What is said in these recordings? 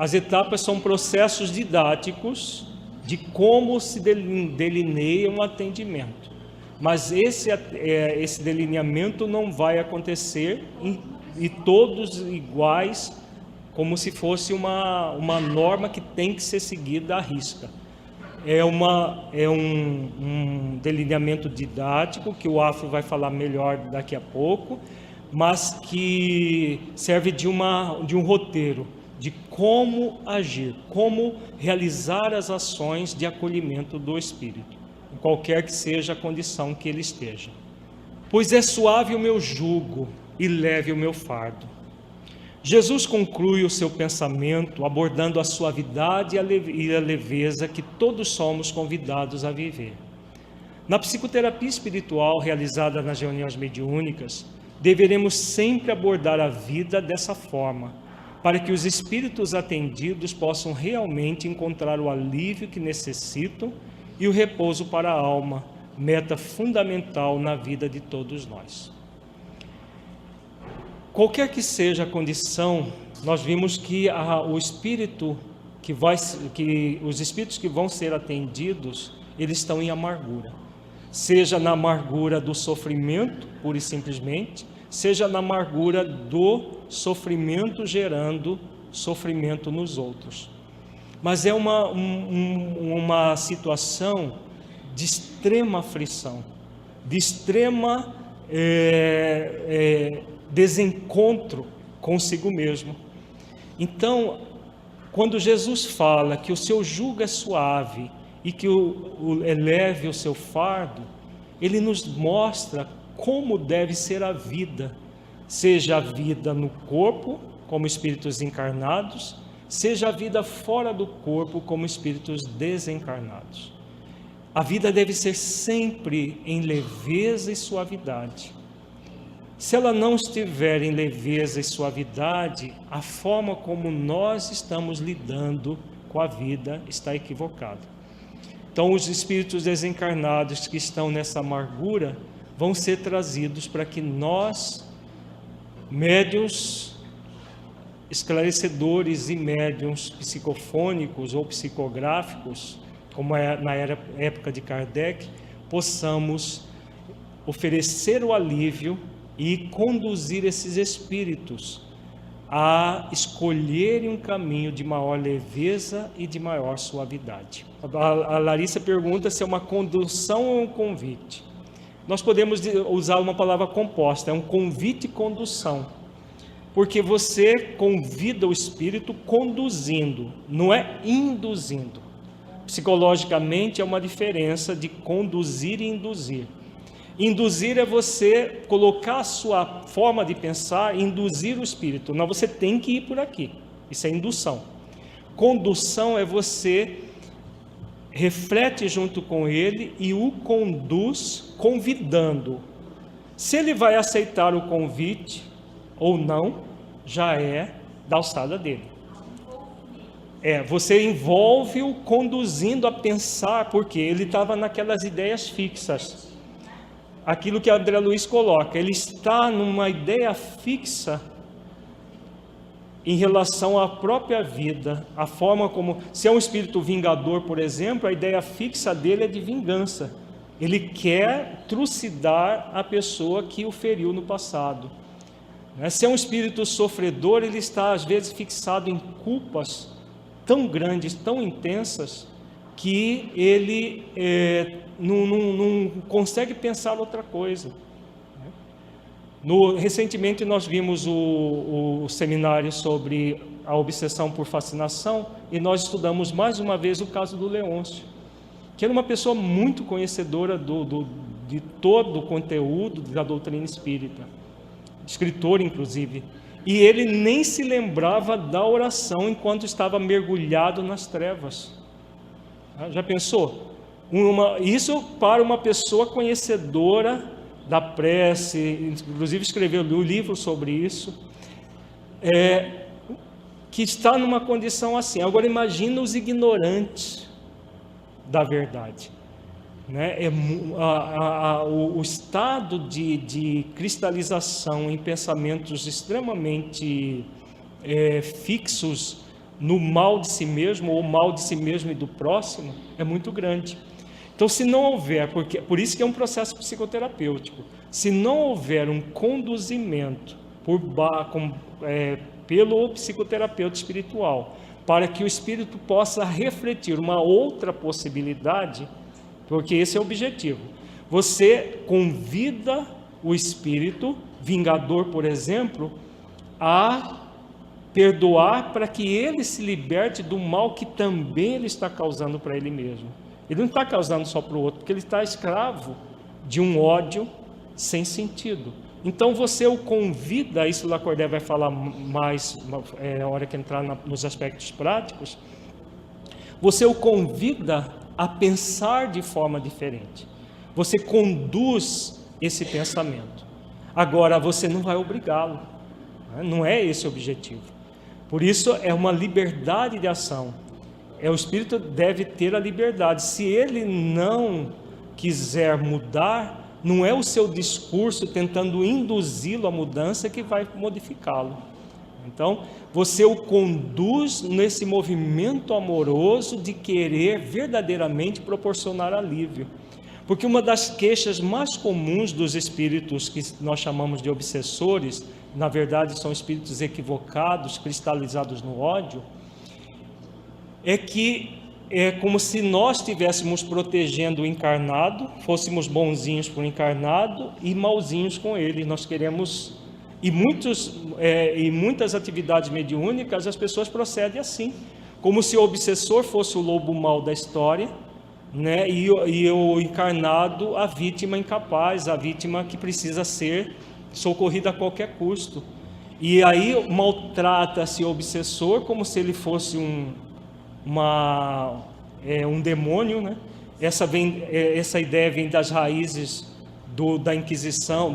As etapas são processos didáticos de como se delineia um atendimento. Mas esse delineamento não vai acontecer e todos iguais, como se fosse uma norma que tem que ser seguida à risca. É um delineamento didático, que o Afro vai falar melhor daqui a pouco, mas que serve de um roteiro, de como agir, como realizar as ações de acolhimento do Espírito, em qualquer que seja a condição que ele esteja. Pois é suave o meu jugo e leve o meu fardo. Jesus conclui o seu pensamento abordando a suavidade e a leveza que todos somos convidados a viver. Na psicoterapia espiritual realizada nas reuniões mediúnicas, deveremos sempre abordar a vida dessa forma, para que os espíritos atendidos possam realmente encontrar o alívio que necessitam e o repouso para a alma, meta fundamental na vida de todos nós. Qualquer que seja a condição, nós vimos que os espíritos que vão ser atendidos, eles estão em amargura. Seja na amargura do sofrimento, pura e simplesmente, seja na amargura do sofrimento gerando sofrimento nos outros. Mas é uma situação de extrema aflição, de extrema desencontro consigo mesmo. Então, quando Jesus fala que o seu jugo é suave e que eleve o seu fardo, ele nos mostra como deve ser a vida, seja a vida no corpo, como espíritos encarnados, seja a vida fora do corpo, como espíritos desencarnados. A vida deve ser sempre em leveza e suavidade. Se ela não estiver em leveza e suavidade, a forma como nós estamos lidando com a vida está equivocada. Então, os espíritos desencarnados que estão nessa amargura vão ser trazidos para que nós, médiuns, esclarecedores e médiuns psicofônicos ou psicográficos, como é na época de Kardec, possamos oferecer o alívio e conduzir esses espíritos a escolherem um caminho de maior leveza e de maior suavidade. A Larissa pergunta se é uma condução ou um convite. Nós podemos usar uma palavra composta, é um convite e condução, porque você convida o espírito conduzindo, não é induzindo. Psicologicamente é uma diferença de conduzir e induzir. Induzir é você colocar a sua forma de pensar, induzir o espírito. Não, você tem que ir por aqui. Isso é indução. Condução é você reflete junto com ele e o conduz convidando. Se ele vai aceitar o convite ou não, já é da alçada dele. Você envolve-o conduzindo a pensar, porque ele estava naquelas ideias fixas. Aquilo que André Luiz coloca, ele está numa ideia fixa em relação à própria vida, a forma como, se é um espírito vingador, por exemplo, a ideia fixa dele é de vingança. Ele quer trucidar a pessoa que o feriu no passado. Se é um espírito sofredor, ele está às vezes fixado em culpas tão grandes, tão intensas, que ele não consegue pensar outra coisa. Recentemente nós vimos o seminário sobre a obsessão por fascinação e nós estudamos mais uma vez o caso do Leôncio, que era uma pessoa muito conhecedora de todo o conteúdo da doutrina espírita, escritor inclusive, e ele nem se lembrava da oração enquanto estava mergulhado nas trevas. Já pensou? Isso para uma pessoa conhecedora da prece, inclusive escreveu um livro sobre isso, que está numa condição assim. Agora imagina os ignorantes da verdade, né? O estado de cristalização em pensamentos extremamente fixos no mal de si mesmo, ou mal de si mesmo e do próximo, é muito grande. Então, se não houver, por isso que é um processo psicoterapêutico, se não houver um conduzimento pelo psicoterapeuta espiritual, para que o espírito possa refletir uma outra possibilidade, porque esse é o objetivo. Você convida o espírito vingador, por exemplo, a perdoar para que ele se liberte do mal que também ele está causando para ele mesmo. Ele não está causando só para o outro, porque ele está escravo de um ódio sem sentido. Então você o convida, isso o Lacordaire vai falar mais na hora que entrar nos aspectos práticos, você o convida a pensar de forma diferente. Você conduz esse pensamento. Agora, você não vai obrigá-lo, né? Não é esse o objetivo. Por isso, é uma liberdade de ação. O espírito deve ter a liberdade. Se ele não quiser mudar, não é o seu discurso tentando induzi-lo à mudança que vai modificá-lo. Então, você o conduz nesse movimento amoroso de querer verdadeiramente proporcionar alívio. Porque uma das queixas mais comuns dos espíritos que nós chamamos de obsessores, na verdade são espíritos equivocados, cristalizados no ódio, é que é como se nós estivéssemos protegendo o encarnado, fôssemos bonzinhos para o encarnado e malzinhos com ele. Nós queremos, e muitas atividades mediúnicas as pessoas procedem assim, como se o obsessor fosse o lobo mau da história, né? E o encarnado a vítima incapaz, a vítima que precisa ser socorrida a qualquer custo. E aí maltrata-se o obsessor como se ele fosse um demônio, né? Essa ideia vem das raízes da Inquisição,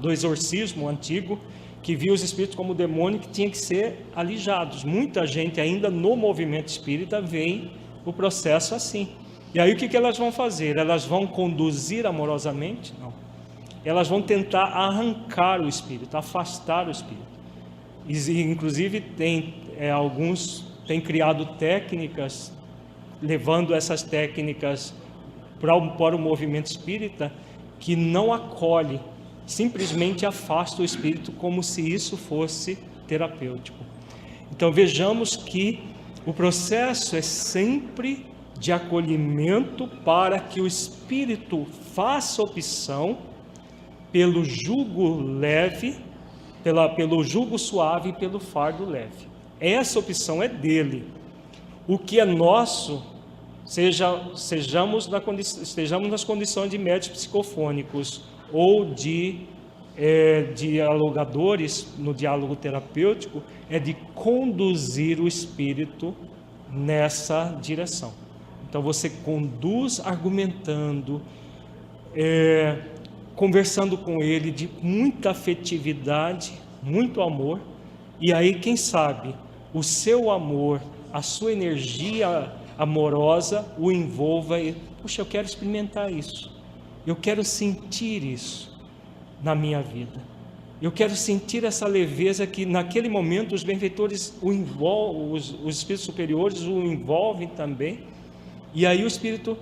do exorcismo antigo, que via os espíritos como demônio que tinha que ser alijados. Muita gente ainda no movimento espírita vê o processo assim. E aí o que elas vão fazer? Elas vão conduzir amorosamente? Não. Elas vão tentar arrancar o espírito, afastar o espírito. E, inclusive alguns têm criado técnicas, levando essas técnicas para o movimento espírita, que não acolhe, simplesmente afasta o espírito como se isso fosse terapêutico. Então vejamos que o processo é sempre de acolhimento para que o espírito faça opção pelo jugo leve, pelo jugo suave e pelo fardo leve. Essa opção é dele. O que é nosso, estejamos nas condições de médios psicofônicos ou de dialogadores no diálogo terapêutico, é de conduzir o espírito nessa direção. Então você conduz argumentando, conversando com ele de muita afetividade, muito amor, e aí quem sabe o seu amor, a sua energia amorosa o envolva e, puxa, eu quero experimentar isso, eu quero sentir isso na minha vida, eu quero sentir essa leveza que naquele momento os benfeitores os espíritos superiores o envolvem também, e aí o espírito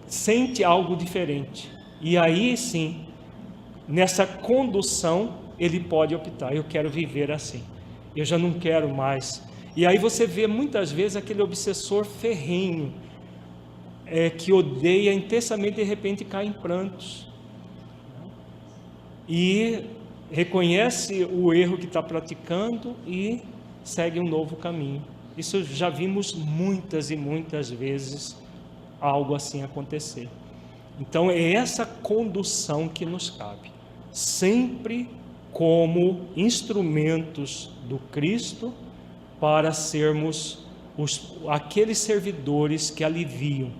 sente algo diferente, e aí sim, nessa condução ele pode optar, eu quero viver assim, eu já não quero mais. E aí você vê muitas vezes aquele obsessor ferrenho, que odeia intensamente, de repente cai em prantos, e reconhece o erro que está praticando e segue um novo caminho. Isso já vimos muitas e muitas vezes algo assim acontecer. Então é essa condução que nos cabe, sempre como instrumentos do Cristo, para sermos aqueles servidores que aliviam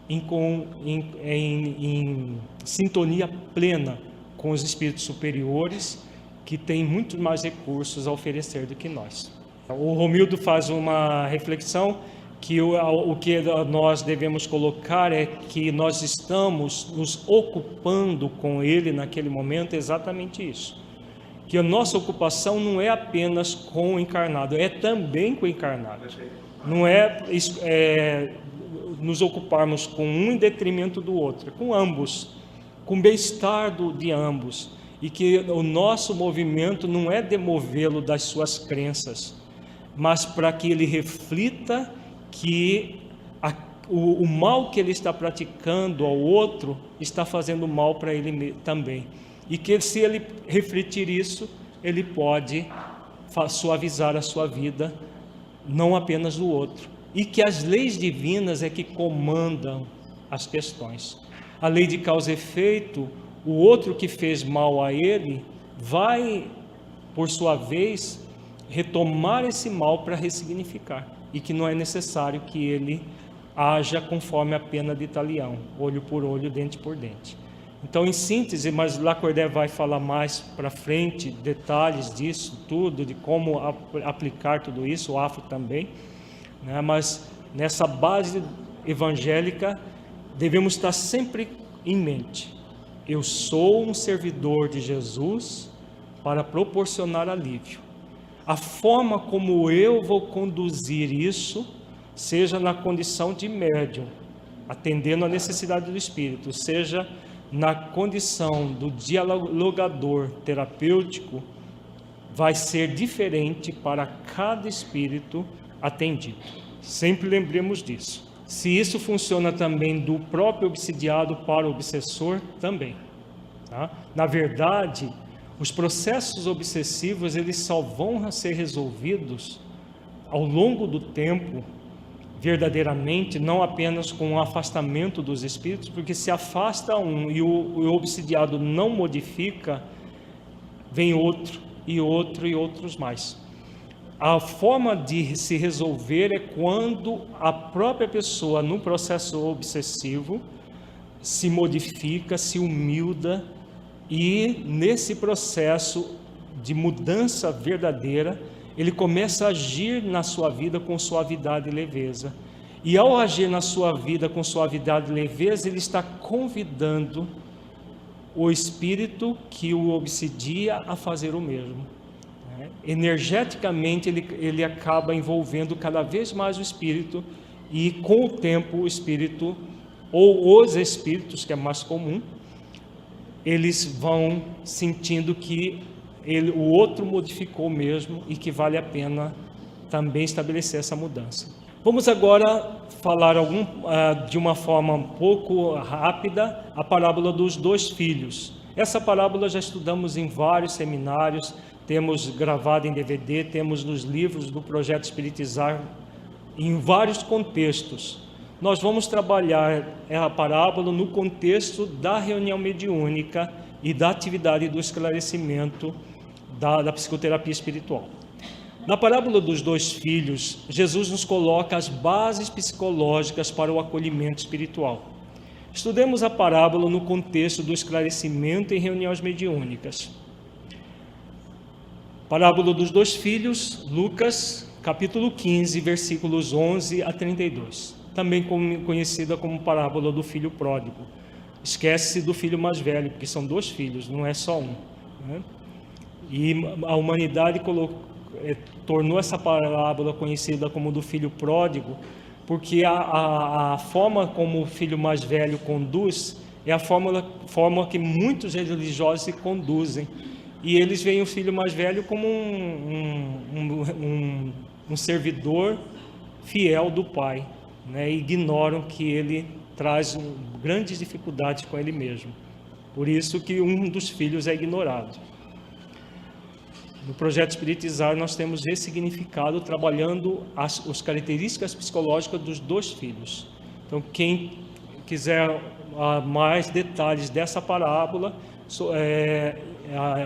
em sintonia plena com os espíritos superiores, que têm muito mais recursos a oferecer do que nós. O Romildo faz uma reflexão que o que nós devemos colocar é que nós estamos nos ocupando com ele naquele momento exatamente isso. que a nossa ocupação não é apenas com o encarnado, é também com o encarnado. Não é nos ocuparmos com um em detrimento do outro, com ambos, com o bem-estar de ambos, e que o nosso movimento não é demovê-lo das suas crenças, mas para que ele reflita que o mal que ele está praticando ao outro está fazendo mal para ele também, e que se ele refletir isso, ele pode suavizar a sua vida, não apenas do outro, e que as leis divinas é que comandam as questões. A lei de causa e efeito, o outro que fez mal a ele vai, por sua vez, retomar esse mal para ressignificar, e que não é necessário que ele haja conforme a pena de talião, olho por olho, dente por dente. Então, em síntese, mas Lacordaire vai falar mais para frente, detalhes disso tudo, de como aplicar tudo isso, o Afro também, né? Mas nessa base evangélica, devemos estar sempre em mente: eu sou um servidor de Jesus para proporcionar alívio. A forma como eu vou conduzir isso, seja na condição de médium, atendendo à necessidade do espírito, seja na condição do dialogador terapêutico, vai ser diferente para cada espírito atendido. Sempre lembremos disso. Se isso funciona também do próprio obsidiado para o obsessor, também. Tá? Na verdade, os processos obsessivos, eles só vão ser resolvidos ao longo do tempo, verdadeiramente, não apenas com o afastamento dos espíritos, porque se afasta um e o obsidiado não modifica, vem outro e outro e outros mais. A forma de se resolver é quando a própria pessoa, no processo obsessivo, se modifica, se humilda, e nesse processo de mudança verdadeira, ele começa a agir na sua vida com suavidade e leveza. E ao agir na sua vida com suavidade e leveza, ele está convidando o espírito que o obsidia a fazer o mesmo. Energeticamente, ele acaba envolvendo cada vez mais o espírito, e com o tempo o espírito, ou os espíritos, que é mais comum, eles vão sentindo que o outro modificou mesmo e que vale a pena também estabelecer essa mudança. Vamos agora falar de uma forma um pouco rápida a parábola dos dois filhos. Essa parábola já estudamos em vários seminários, temos gravado em DVD, temos nos livros do Projeto Espiritizar, em vários contextos. Nós vamos trabalhar a parábola no contexto da reunião mediúnica e da atividade do esclarecimento da psicoterapia espiritual. Na parábola dos dois filhos, Jesus nos coloca as bases psicológicas para o acolhimento espiritual. Estudemos a parábola no contexto do esclarecimento em reuniões mediúnicas. Parábola dos dois filhos, Lucas, capítulo 15, versículos 11 a 32. Também conhecida como parábola do filho pródigo. Esquece-se do filho mais velho, porque são dois filhos, não é só um, né? E a humanidade tornou essa parábola conhecida como do filho pródigo, porque a forma como o filho mais velho conduz é a forma que muitos religiosos se conduzem. E eles veem o filho mais velho como um servidor fiel do pai, né? E ignoram que ele traz grandes dificuldades com ele mesmo. Por isso que um dos filhos é ignorado. No Projeto Espiritizar, nós temos ressignificado, trabalhando as características psicológicas dos dois filhos. Então, quem quiser mais detalhes dessa parábola,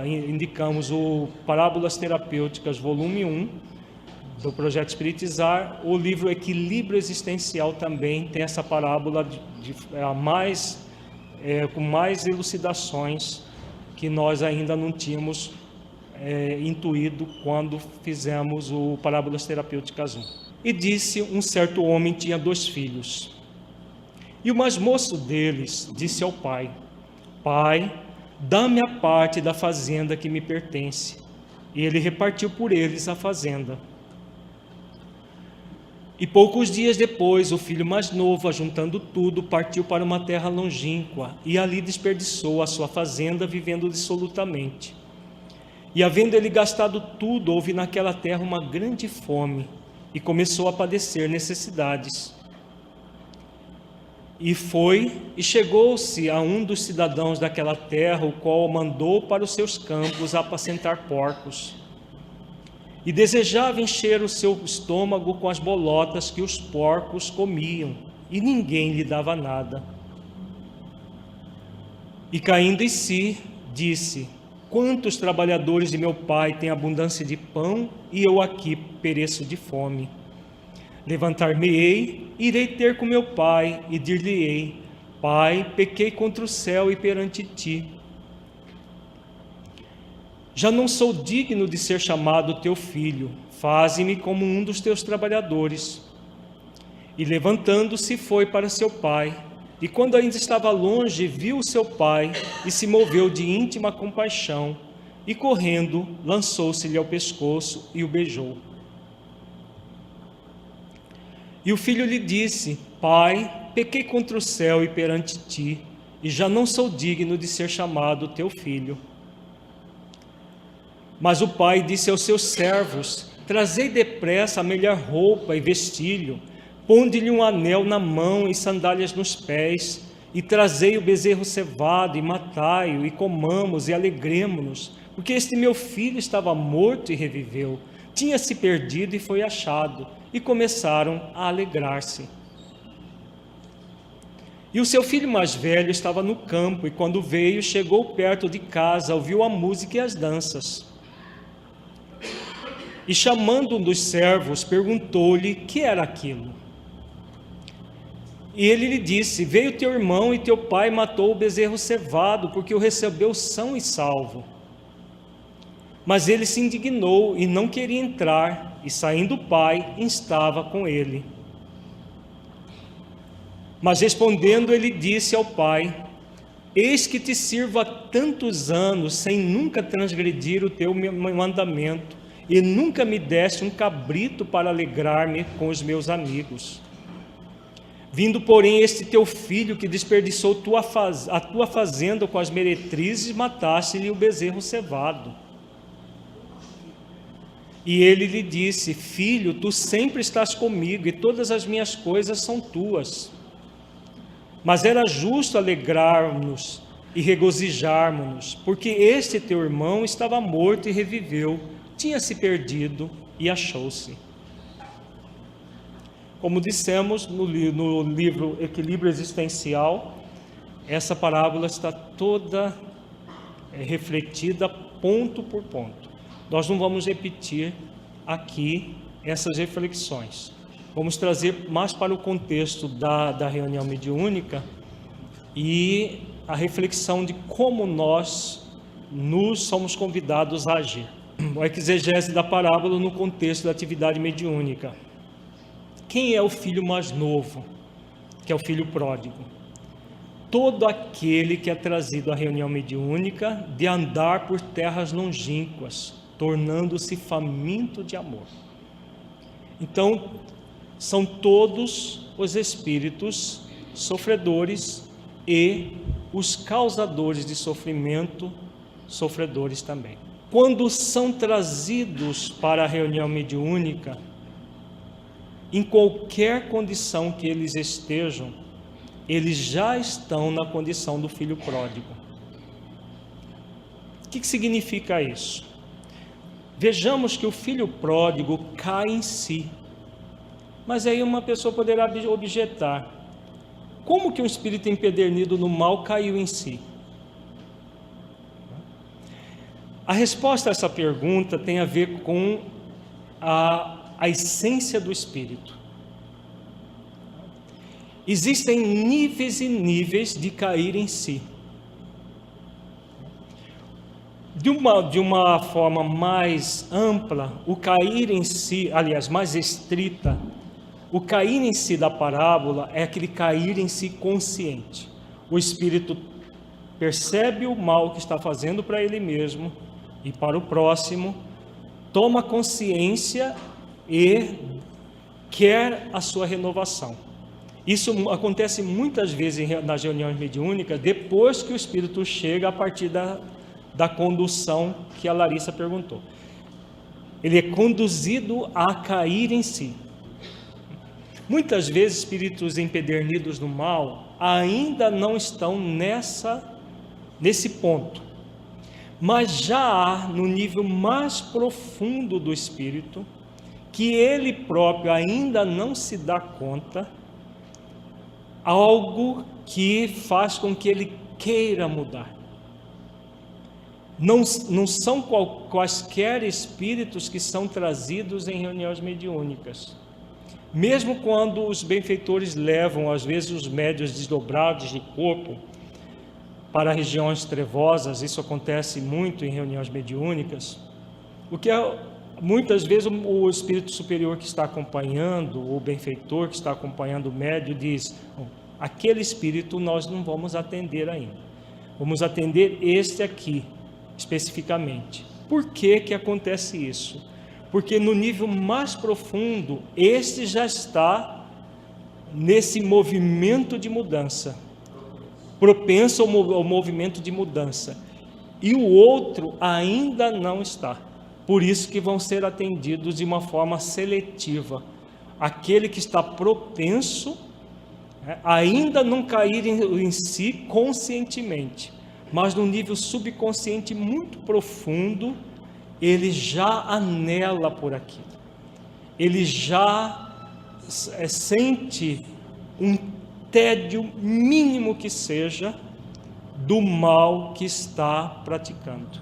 indicamos o Parábolas Terapêuticas, volume 1, do Projeto Espiritizar. O livro Equilíbrio Existencial também tem essa parábola com mais elucidações que nós ainda não tínhamos intuído quando fizemos o Parábolas Terapêuticas 1. E disse: um certo homem tinha dois filhos. E o mais moço deles disse ao pai: Pai, dá-me a parte da fazenda que me pertence. E ele repartiu por eles a fazenda. E poucos dias depois, o filho mais novo, ajuntando tudo, partiu para uma terra longínqua, e ali desperdiçou a sua fazenda, vivendo dissolutamente. E havendo ele gastado tudo, houve naquela terra uma grande fome, e começou a padecer necessidades. E chegou-se a um dos cidadãos daquela terra, o qual o mandou para os seus campos a apacentar porcos. E desejava encher o seu estômago com as bolotas que os porcos comiam, e ninguém lhe dava nada. E caindo em si, disse: quantos trabalhadores de meu pai têm abundância de pão, e eu aqui pereço de fome. Levantar-me-ei, irei ter com meu pai, e dir-lhe-ei: Pai, pequei contra o céu e perante ti. Já não sou digno de ser chamado teu filho, faze-me como um dos teus trabalhadores. E levantando-se foi para seu pai, e quando ainda estava longe, viu o seu pai, e se moveu de íntima compaixão, e correndo, lançou-se-lhe ao pescoço e o beijou. E o filho lhe disse: Pai, pequei contra o céu e perante ti, e já não sou digno de ser chamado teu filho. Mas o pai disse aos seus servos: trazei depressa a melhor roupa e vestilho, ponde-lhe um anel na mão e sandálias nos pés, e trazei o bezerro cevado e matai-o, e comamos e alegremo-nos, porque este meu filho estava morto e reviveu, tinha se perdido e foi achado. E começaram a alegrar-se. E o seu filho mais velho estava no campo, e quando veio, chegou perto de casa, ouviu a música e as danças. E chamando um dos servos, perguntou-lhe que era aquilo. E ele lhe disse: veio teu irmão e teu pai matou o bezerro cevado, porque o recebeu são e salvo. Mas ele se indignou e não queria entrar, e saindo o pai, instava com ele. Mas respondendo, ele disse ao pai: eis que te sirvo há tantos anos, sem nunca transgredir o teu mandamento, e nunca me deste um cabrito para alegrar-me com os meus amigos. Vindo, porém, este teu filho, que desperdiçou a tua fazenda com as meretrizes, mataste-lhe o bezerro cevado. E ele lhe disse: filho, tu sempre estás comigo, e todas as minhas coisas são tuas. Mas era justo alegrarmos e regozijarmos-nos, porque este teu irmão estava morto e reviveu, tinha se perdido e achou-se. Como dissemos no livro Equilíbrio Existencial, essa parábola está toda refletida ponto por ponto. Nós não vamos repetir aqui essas reflexões. Vamos trazer mais para o contexto da reunião mediúnica e a reflexão de como nós nos somos convidados a agir. A exegese da parábola no contexto da atividade mediúnica. Quem é o filho mais novo? Que é o filho pródigo. Todo aquele que é trazido à reunião mediúnica de andar por terras longínquas, tornando-se faminto de amor. Então, são todos os espíritos sofredores e os causadores de sofrimento, sofredores também. Quando são trazidos para a reunião mediúnica, em qualquer condição que eles estejam, eles já estão na condição do filho pródigo. O que significa isso? Vejamos que o filho pródigo cai em si. Mas aí uma pessoa poderá objetar: como que um espírito empedernido no mal caiu em si? A resposta a essa pergunta tem a ver com a essência do espírito. Existem níveis e níveis de cair em si. De uma forma mais ampla, o cair em si, aliás, mais estrita, o cair em si da parábola é aquele cair em si consciente. O espírito percebe o mal que está fazendo para ele mesmo e para o próximo, toma consciência e quer a sua renovação. Isso acontece muitas vezes nas reuniões mediúnicas, depois que o espírito chega a partir da condução que a Larissa perguntou. Ele é conduzido a cair em si. Muitas vezes espíritos empedernidos no mal ainda não estão nesse ponto, mas já há no nível mais profundo do espírito, que ele próprio ainda não se dá conta, algo que faz com que ele queira mudar. Não são quaisquer espíritos que são trazidos em reuniões mediúnicas. Mesmo quando os benfeitores levam, às vezes, os médiuns desdobrados de corpo para regiões trevosas, isso acontece muito em reuniões mediúnicas, muitas vezes o espírito superior que está acompanhando, o benfeitor que está acompanhando o médium, diz: aquele espírito nós não vamos atender ainda, vamos atender este aqui, especificamente. Por que acontece isso? Porque no nível mais profundo, este já está nesse movimento de mudança, propenso ao movimento de mudança, e o outro ainda não está. Por isso que vão ser atendidos de uma forma seletiva. Aquele que está propenso, ainda não cair em si conscientemente, mas no nível subconsciente muito profundo, ele já anela por aquilo, ele já sente um tédio mínimo que seja do mal que está praticando,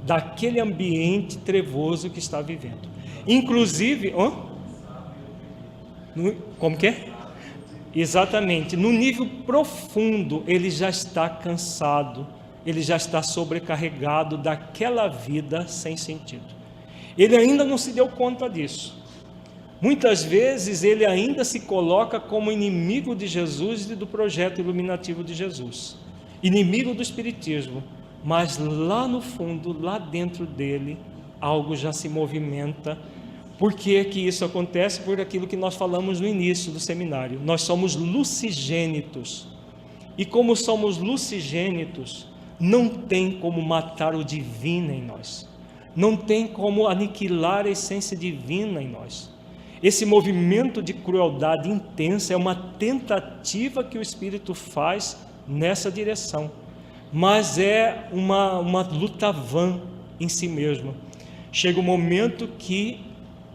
daquele ambiente trevoso que está vivendo. Inclusive, como que é? Exatamente, no nível profundo ele já está cansado, ele já está sobrecarregado daquela vida sem sentido. Ele ainda não se deu conta disso. Muitas vezes ele ainda se coloca como inimigo de Jesus e do projeto iluminativo de Jesus, inimigo do Espiritismo, mas lá no fundo, lá dentro dele, algo já se movimenta. Por que isso acontece? Por aquilo que nós falamos no início do seminário. Nós somos lucigênitos, e como somos lucigênitos, não tem como matar o divino em nós, não tem como aniquilar a essência divina em nós. Esse movimento de crueldade intensa é uma tentativa que o Espírito faz nessa direção, mas é uma luta vã em si mesmo. Chega um momento que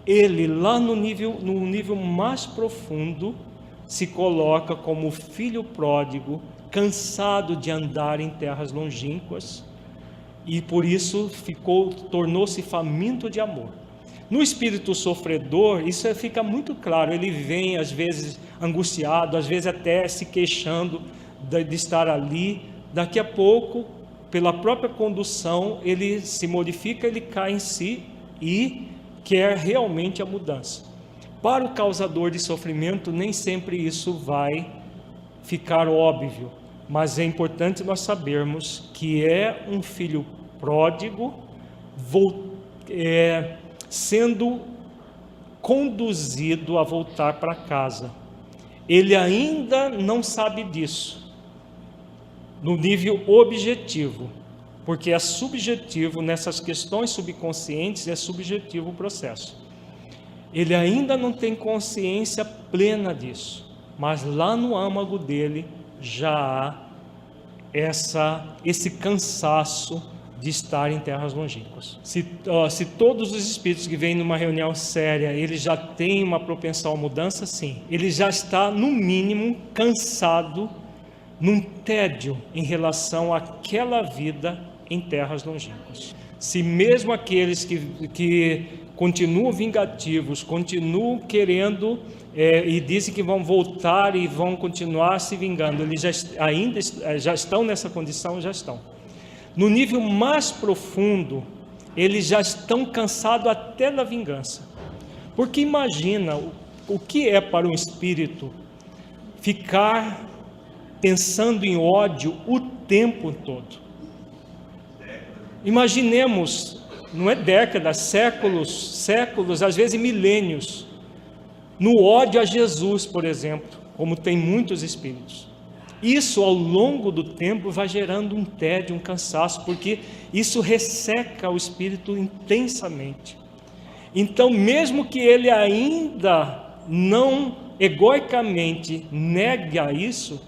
ele, lá no nível mais profundo, se coloca como filho pródigo, cansado de andar em terras longínquas, e por isso tornou-se faminto de amor. No espírito sofredor, isso fica muito claro. Ele vem às vezes angustiado, às vezes até se queixando de estar ali. Daqui a pouco, pela própria condução, ele se modifica, ele cai em si e quer realmente a mudança. Para o causador de sofrimento, nem sempre isso vai ficar óbvio, mas é importante nós sabermos que é um filho pródigo sendo conduzido a voltar para casa. Ele ainda não sabe disso no nível objetivo, porque é subjetivo, nessas questões subconscientes é subjetivo o processo. Ele ainda não tem consciência plena disso, mas lá no âmago dele já há esse cansaço de estar em terras longínquas. Se todos os espíritos que vêm numa reunião séria, ele já tem uma propensão à mudança, sim. Ele já está, no mínimo, cansado, num tédio em relação àquela vida em terras longínquas. Se mesmo aqueles que continuam vingativos, continuam querendo e dizem que vão voltar e vão continuar se vingando, eles já estão nessa condição, já estão. No nível mais profundo, eles já estão cansados até da vingança. Porque imagina o que é para um espírito ficar pensando em ódio o tempo todo. Imaginemos, não é décadas, séculos, às vezes milênios, no ódio a Jesus, por exemplo, como tem muitos espíritos. Isso ao longo do tempo vai gerando um tédio, um cansaço, porque isso resseca o espírito intensamente. Então, mesmo que ele ainda não egoicamente nega isso,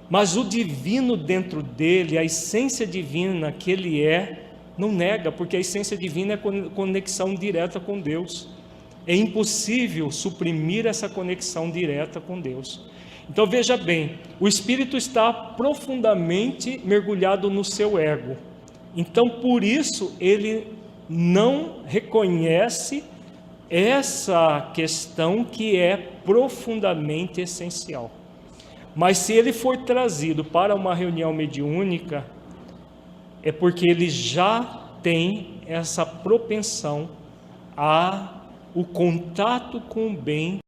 mas o divino dentro dele, a essência divina que ele não nega, porque a essência divina é conexão direta com Deus. É impossível suprimir essa conexão direta com Deus. Então veja bem, o espírito está profundamente mergulhado no seu ego. Então por isso ele não reconhece essa questão que é profundamente essencial. Mas se ele for trazido para uma reunião mediúnica, é porque ele já tem essa propensão a o contato com o bem